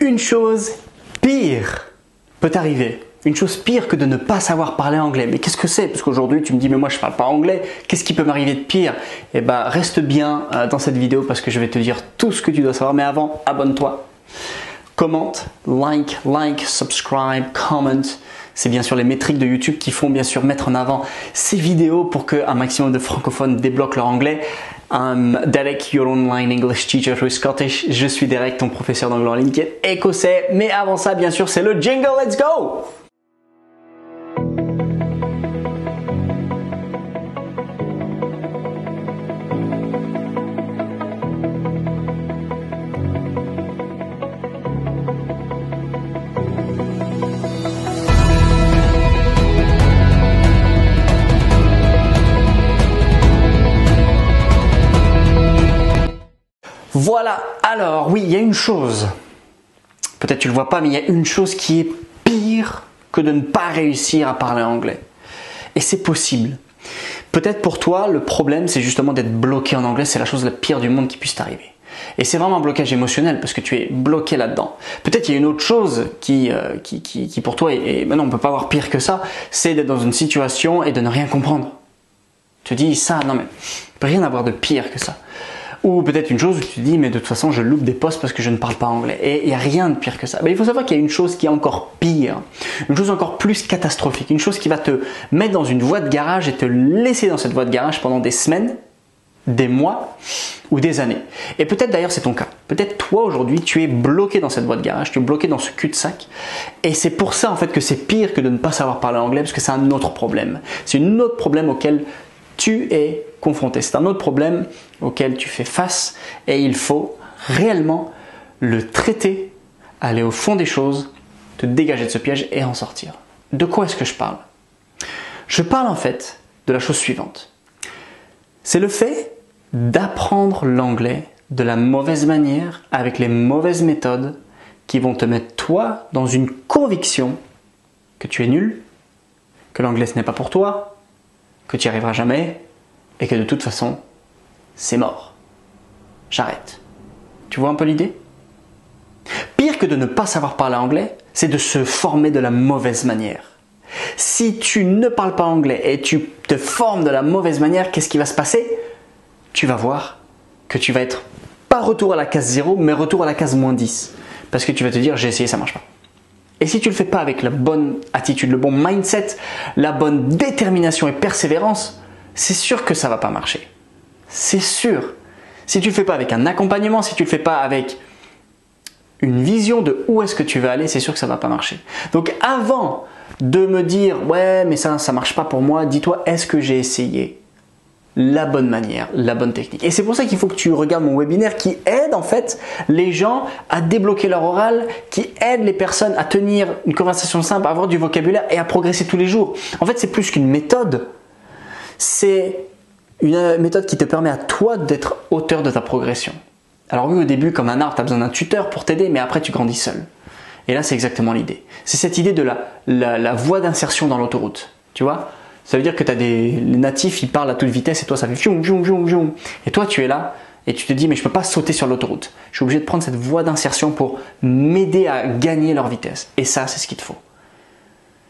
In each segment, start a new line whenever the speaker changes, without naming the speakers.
Une chose pire peut arriver. Une chose pire que de ne pas savoir parler anglais. Mais qu'est-ce que c'est? Parce qu'aujourd'hui, tu me dis, mais moi, je ne parle pas anglais. Qu'est-ce qui peut m'arriver de pire? Eh bien, reste bien dans cette vidéo parce que je vais te dire tout ce que tu dois savoir. Mais avant, abonne-toi. Commente, like, subscribe, comment. C'est bien sûr les métriques de YouTube qui font bien sûr mettre en avant ces vidéos pour qu'un maximum de francophones débloquent leur anglais. I'm Derek, your online English teacher who is Scottish. Je suis Derek, ton professeur d'anglais en ligne qui est écossais. Mais avant ça, bien sûr, c'est le jingle. Let's go! Voilà, alors oui, il y a une chose, peut-être tu ne le vois pas, mais il y a une chose qui est pire que de ne pas réussir à parler anglais. Et c'est possible. Peut-être pour toi, le problème, c'est justement d'être bloqué en anglais, c'est la chose la pire du monde qui puisse t'arriver. Et c'est vraiment un blocage émotionnel parce que tu es bloqué là-dedans. Peut-être il y a une autre chose qui pour toi, et maintenant on ne peut pas avoir pire que ça, c'est d'être dans une situation et de ne rien comprendre. Tu te dis ça, non mais, il ne peut rien avoir de pire que ça. Ou peut-être une chose où tu te dis, mais de toute façon, je loupe des postes parce que je ne parle pas anglais. Et il n'y a rien de pire que ça. Mais il faut savoir qu'il y a une chose qui est encore pire, une chose encore plus catastrophique, une chose qui va te mettre dans une voie de garage et te laisser dans cette voie de garage pendant des semaines, des mois ou des années. Et peut-être d'ailleurs c'est ton cas. Peut-être toi aujourd'hui, tu es bloqué dans cette voie de garage, tu es bloqué dans ce cul-de-sac. Et c'est pour ça en fait que c'est pire que de ne pas savoir parler anglais parce que c'est un autre problème. C'est un autre problème auquel tu es confronté. C'est un autre problème auquel tu fais face et il faut réellement le traiter, aller au fond des choses, te dégager de ce piège et en sortir. De quoi est-ce que je parle? Je parle en fait de la chose suivante. C'est le fait d'apprendre l'anglais de la mauvaise manière, avec les mauvaises méthodes qui vont te mettre toi dans une conviction que tu es nul, que l'anglais ce n'est pas pour toi, que tu n'y arriveras jamais et que de toute façon, c'est mort. J'arrête. Tu vois un peu l'idée? Pire que de ne pas savoir parler anglais, c'est de se former de la mauvaise manière. Si tu ne parles pas anglais et tu te formes de la mauvaise manière, qu'est-ce qui va se passer? Tu vas voir que tu vas être pas retour à la case 0, mais retour à la case -10. Parce que tu vas te dire, j'ai essayé, ça marche pas. Et si tu ne le fais pas avec la bonne attitude, le bon mindset, la bonne détermination et persévérance, c'est sûr que ça ne va pas marcher. C'est sûr. Si tu ne le fais pas avec un accompagnement, si tu ne le fais pas avec une vision de où est-ce que tu veux aller, c'est sûr que ça ne va pas marcher. Donc avant de me dire « ouais mais ça ne marche pas pour moi », dis-toi « est-ce que j'ai essayé la bonne manière, la bonne technique ?» Et c'est pour ça qu'il faut que tu regardes mon webinaire qui aide en fait les gens à débloquer leur oral, qui aide les personnes à tenir une conversation simple, à avoir du vocabulaire et à progresser tous les jours. En fait, c'est plus qu'une méthode. C'est une méthode qui te permet à toi d'être auteur de ta progression. Alors oui, au début, comme un arbre, tu as besoin d'un tuteur pour t'aider, mais après, tu grandis seul. Et là, c'est exactement l'idée. C'est cette idée de la voie d'insertion dans l'autoroute. Tu vois? Ça veut dire que tu as les natifs, ils parlent à toute vitesse et toi, ça fait fium, fium, fium, fium. Et toi, tu es là et tu te dis, mais je ne peux pas sauter sur l'autoroute. Je suis obligé de prendre cette voie d'insertion pour m'aider à gagner leur vitesse. Et ça, c'est ce qu'il te faut.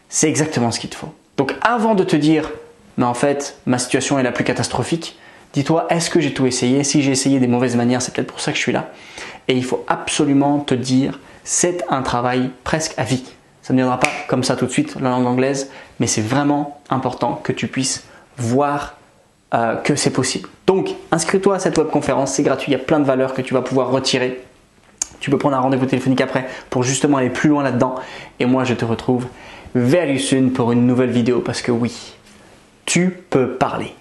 C'est exactement ce qu'il te faut. Donc, avant de te dire, mais en fait, ma situation est la plus catastrophique, dis-toi, est-ce que j'ai tout essayé? Si j'ai essayé des mauvaises manières, c'est peut-être pour ça que je suis là. Et il faut absolument te dire, c'est un travail presque à vie. Ça ne viendra pas comme ça tout de suite, la langue anglaise, mais c'est vraiment important que tu puisses voir que c'est possible. Donc, inscris-toi à cette webconférence, c'est gratuit, il y a plein de valeurs que tu vas pouvoir retirer. Tu peux prendre un rendez-vous téléphonique après pour justement aller plus loin là-dedans. Et moi, je te retrouve very soon pour une nouvelle vidéo parce que oui, tu peux parler.